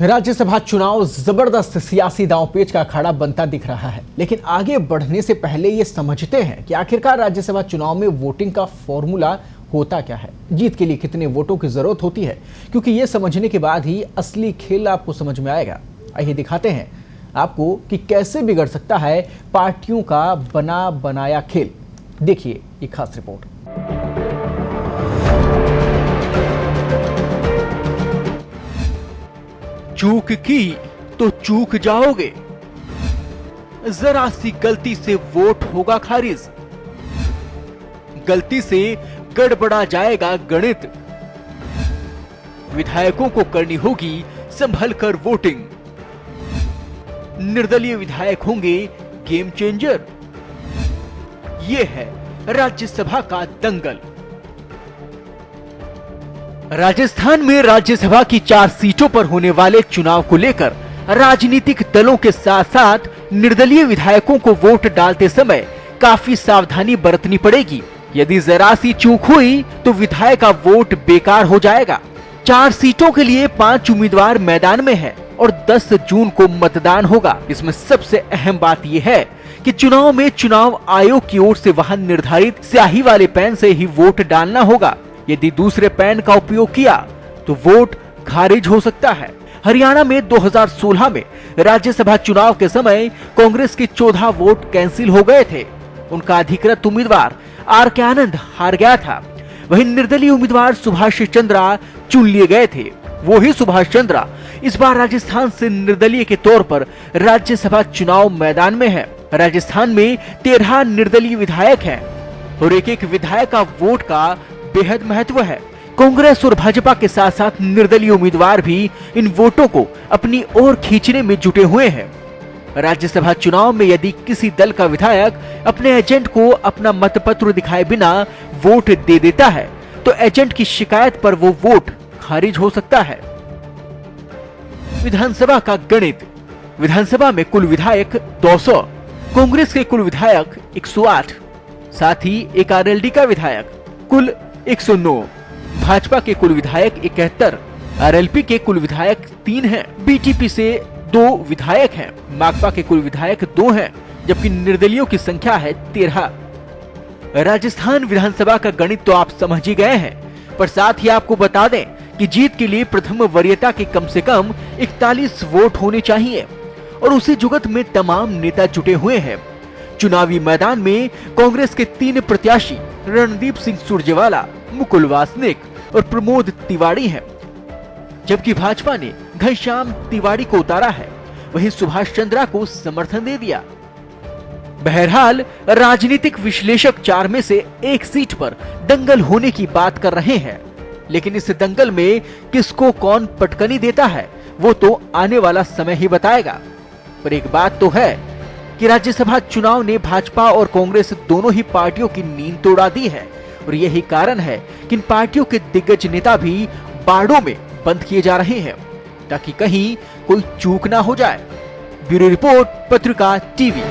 राज्यसभा चुनाव जबरदस्त सियासी दांवपेच का अखाड़ा बनता दिख रहा है, लेकिन आगे बढ़ने से पहले ये समझते हैं कि आखिरकार राज्यसभा चुनाव में वोटिंग का फॉर्मूला होता क्या है, जीत के लिए कितने वोटों की जरूरत होती है, क्योंकि ये समझने के बाद ही असली खेल आपको समझ में आएगा। आइए दिखाते हैं आपको कि कैसे बिगड़ सकता है पार्टियों का बना बनाया खेल। देखिए ये खास रिपोर्ट। चूक की तो चूक जाओगे, जरा सी गलती से वोट होगा खारिज, गलती से गड़बड़ा जाएगा गणित, विधायकों को करनी होगी संभल कर वोटिंग, निर्दलीय विधायक होंगे गेम चेंजर। ये है राज्यसभा का दंगल। राजस्थान में राज्यसभा की 4 सीटों पर होने वाले चुनाव को लेकर राजनीतिक दलों के साथ साथ निर्दलीय विधायकों को वोट डालते समय काफी सावधानी बरतनी पड़ेगी। यदि जरा सी चूक हुई तो विधायक का वोट बेकार हो जाएगा। 4 सीटों के लिए 5 उम्मीदवार मैदान में हैं और 10 जून को मतदान होगा। इसमें सबसे अहम बात यह है कि चुनाव में चुनाव आयोग की ओर से वहां निर्धारित स्याही वाले पेन से ही वोट डालना होगा। यदि दूसरे पेन का उपयोग किया तो वोट खारिज हो सकता है। हरियाणा में 2016 में राज्यसभा चुनाव के समय कांग्रेस के 14 वोट कैंसिल हो गए थे। उनका अधिकृत उम्मीदवार आर के आनंद हार गया था। वहीं निर्दलीय उम्मीदवार सुभाष चंद्रा चुन लिए गए थे। वो ही सुभाष चंद्रा इस बार राजस्थान से निर्दलीय के तौर पर राज्यसभा चुनाव मैदान में है। राजस्थान में 13 निर्दलीय विधायक हैं और एक विधायक का वोट का बेहद महत्व है। कांग्रेस और भाजपा के साथ साथ निर्दलीय उम्मीदवार भी इन वोटों को अपनी ओर खींचने में जुटे हुए हैं। राज्यसभा चुनाव में यदि किसी दल का विधायक अपने एजेंट को अपना मतपत्र दिखाए बिना वोट दे देता है तो एजेंट की शिकायत पर वो वोट खारिज हो सकता है। विधानसभा का गणित। विधानसभा में कुल विधायक 200, कांग्रेस के कुल विधायक 108, साथ ही एक आरएलडी का विधायक कुल 109, भाजपा के कुल विधायक 71, आरएलपी के कुल विधायक 3 हैं, बीटीपी से 2 विधायक हैं, माकपा के कुल विधायक 2 हैं, जबकि निर्दलीयों की संख्या है 13। राजस्थान विधानसभा का गणित तो आप समझ ही गए हैं, पर साथ ही आपको बता दें कि जीत के लिए प्रथम वरीयता के कम से कम 41 वोट होने चाहिए और उसी जुगत में तमाम नेता जुटे हुए हैं। चुनावी मैदान में कांग्रेस के 3 प्रत्याशी रणदीप सिंह सुरजेवाला, मुकुल वासनिक और प्रमोद तिवारी हैं, जबकि भाजपा ने घनश्याम तिवारी को उतारा है। वहीं सुभाष चंद्रा को समर्थन दे दिया। बहरहाल राजनीतिक विश्लेषक 4 में से 1 सीट पर दंगल होने की बात कर रहे हैं, लेकिन इस दंगल में किसको कौन पटकनी देता है वो तो आने वाला समय ही बताएगा। पर एक बात तो है कि राज्यसभा चुनाव ने भाजपा और कांग्रेस दोनों ही पार्टियों की नींद तोड़ा दी है और यही कारण है कि इन पार्टियों के दिग्गज नेता भी बाड़ों में बंद किए जा रहे हैं ताकि कहीं कोई चूक ना हो जाए। ब्यूरो रिपोर्ट, पत्रिका टीवी।